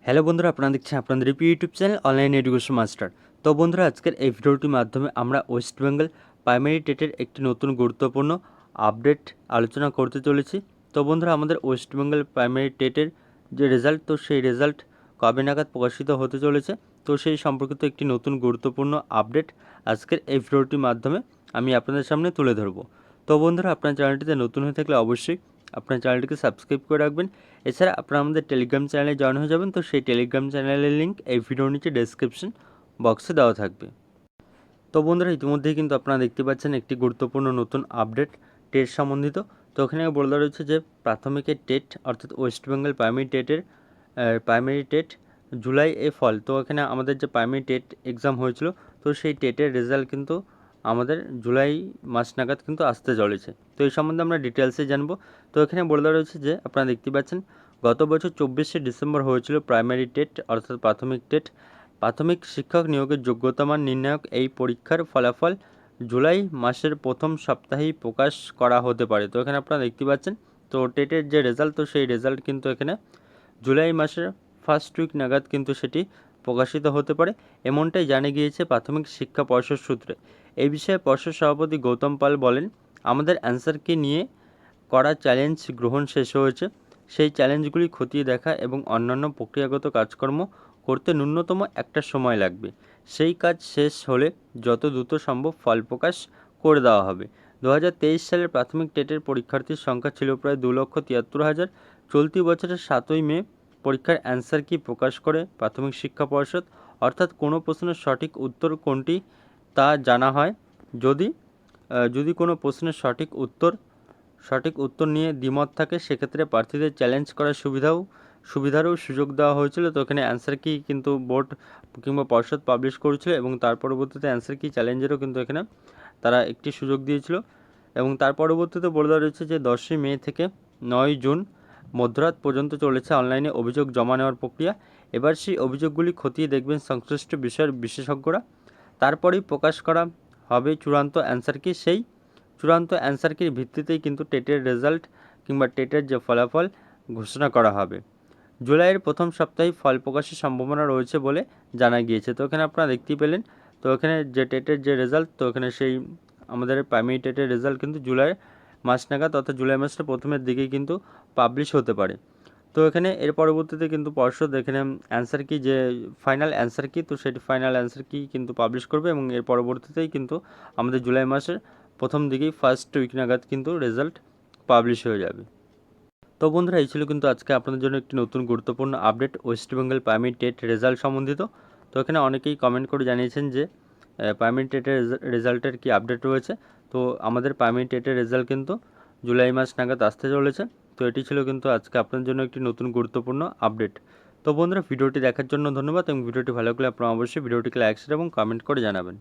Hello বন্ধুরা, আপনারা দেখছেন আপনাদের YouTube channel online education master. তো বন্ধুরা, আজকের এই ভিডিওটির মাধ্যমে আমরা ওয়েস্ট বেঙ্গল প্রাইমারি টেটের একটি নতুন গুরুত্বপূর্ণ আপডেট আলোচনা করতে চলেছি। তো বন্ধুরা, আমাদের ওয়েস্ট বেঙ্গল প্রাইমারি টেটের যে রেজাল্ট, তো সেই রেজাল্ট কবে নাগাদ প্রকাশিত হতে চলেছে, তো সেই সম্পর্কিত একটি নতুন গুরুত্বপূর্ণ আপডেট আজকের এই ভিডিওটির মাধ্যমে আমি আপনাদের সামনে তুলে ধরবো। তো বন্ধুরা, আপনার চ্যানেলটিতে নতুন হয়ে থাকলে অবশ্যই আপনার চ্যানেলটিকে সাবস্ক্রাইব করে রাখবেন। এছাড়া আপনারা আমাদের টেলিগ্রাম চ্যানেলে জয়েন হয়ে যাবেন। তো সেই টেলিগ্রাম চ্যানেলের লিঙ্ক এই ভিডিওর নিচে ডেসক্রিপশন বক্সে দেওয়া থাকবে। তো বন্ধুরা, ইতিমধ্যেই কিন্তু আপনারা দেখতে পাচ্ছেন একটি গুরুত্বপূর্ণ নতুন আপডেট টেট সম্বন্ধিত। তো ওখানে বলা রয়েছে যে প্রাথমিকের টেট অর্থাৎ West Bengal primary TET July ফল। তো এখানে আমাদের যে প্রাইমারি টেট এক্সাম হয়েছিল, তো সেই টেটের রেজাল্ট কিন্তু আমাদের জুলাই মাস নাগাদ কিন্তু আসতে চলেছে। তো এই সম্বন্ধে আমরা ডিটেলসে জানবো। তো এখানে বলে দেওয়া রয়েছে যে আপনারা দেখতে পাচ্ছেন গত বছর 24শে ডিসেম্বর হয়েছিল প্রাইমারি টেট অর্থাৎ প্রাথমিক টেট। প্রাথমিক শিক্ষক নিয়োগের যোগ্যতা মান নির্ণায়ক এই পরীক্ষার ফলাফল জুলাই মাসের প্রথম সপ্তাহেই প্রকাশ করা হতে পারে। তো এখানে আপনারা দেখতে পাচ্ছেন, তো টেটের যে রেজাল্ট, তো সেই রেজাল্ট কিন্তু এখানে জুলাই মাসের ফার্স্ট উইক নাগাদ কিন্তু সেটি প্রকাশিত হতে পারে, এমনটাই জানা গিয়েছে প্রাথমিক শিক্ষা পর্ষদ সূত্রে। এই বিষয়ে পর্ষদ সভাপতি গৌতম পাল বলেন, আমাদের অ্যান্সারকে নিয়ে করা চ্যালেঞ্জ গ্রহণ শেষ হয়েছে। সেই চ্যালেঞ্জগুলি খতিয়ে দেখা এবং অন্যান্য প্রক্রিয়াগত কাজকর্ম করতে ন্যূনতম একটা সময় লাগবে। সেই কাজ শেষ হলে যত দ্রুত সম্ভব ফল প্রকাশ করে দেওয়া হবে। 2023 সালের প্রাথমিক টেটের পরীক্ষার্থীর সংখ্যা ছিল প্রায় 2,73,000। চলতি বছরের 7ই মে পরীক্ষার অ্যান্সার কি প্রকাশ করে প্রাথমিক শিক্ষা পর্ষদ, অর্থাৎ কোনো প্রশ্নের সঠিক উত্তর কোনটি তা জানা হয়। যদি কোনো প্রশ্নের সঠিক উত্তর নিয়ে দ্বিমত থাকে, সেক্ষেত্রে প্রার্থীদের চ্যালেঞ্জ করার সুবিধারও সুযোগ দেওয়া হয়েছিল। তো এখানে অ্যান্সার কি কিন্তু বোর্ড কিংবা পর্ষদ পাবলিশ করেছিল এবং তার পরবর্তীতে অ্যান্সার কি চ্যালেঞ্জেরও কিন্তু এখানে তারা একটি সুযোগ দিয়েছিল। এবং তার পরবর্তীতে বলে দেওয়া রয়েছে যে 10ই মে থেকে 9ই জুন মধ্যরাত পর্যন্ত চলেছে অনলাইনে অভিযোগ জমা নেওয়ার প্রক্রিয়া। এবার সেই অভিযোগগুলি খতিয়ে দেখবেন সংশ্লিষ্ট বিষয়ের বিশেষজ্ঞরা। তারপরেই প্রকাশ করা হবে চূড়ান্ত অ্যান্সার কি। সেই চূড়ান্ত অ্যান্সার কির ভিত্তিতেই কিন্তু টেটের রেজাল্ট কিংবা টেটের যে ফলাফল ঘোষণা করা হবে। জুলাইয়ের প্রথম সপ্তাহে ফল প্রকাশের সম্ভাবনা রয়েছে বলে জানা গিয়েছে। তো এখানে আপনারা দেখতেই পেলেন, তো এখানে যে টেটের যে রেজাল্ট, তো এখানে সেই আমাদের প্রাইমারি টেটের রেজাল্ট কিন্তু জুলাই মাস নাগাদ অর্থাৎ জুলাই মাসের প্রথমের দিকেই কিন্তু পাবলিশ হতে পারে। তো এখানে এর পরবর্তীতে কিন্তু পর্ষদ এখানে অ্যান্সার কি যে ফাইনাল অ্যান্সার কি, তো সেটি ফাইনাল অ্যান্সার কি কিন্তু পাবলিশ করবে এবং এর পরবর্তীতেই কিন্তু আমাদের জুলাই মাসের প্রথম দিকেই ফার্স্ট উইক নাগাদ কিন্তু রেজাল্ট পাবলিশ হয়ে যাবে। তো বন্ধুরা, এই ছিল কিন্তু আজকে আপনাদের জন্য একটি নতুন গুরুত্বপূর্ণ update West Bengal primary TET result সম্বন্ধিত। তো এখানে অনেকেই কমেন্ট করে জানিয়েছেন যে প্রাইমারি টেটের রেজাল্টের কি আপডেট রয়েছে। তো আমাদের প্রাইমারি টেটের রেজাল্ট কিন্তু জুলাই মাস নাগাদ আসতে চলেছে। তো এটি ছিল কিন্তু আজকে আপনাদের জন্য একটি নতুন গুরুত্বপূর্ণ আপডেট। তো বন্ধুরা, ভিডিওটি দেখার জন্য ধন্যবাদ এবং ভিডিওটি ভালো লাগলে আপনারা অবশ্যই ভিডিওটিকে লাইক শেয়ার এবং কমেন্ট করে জানাবেন।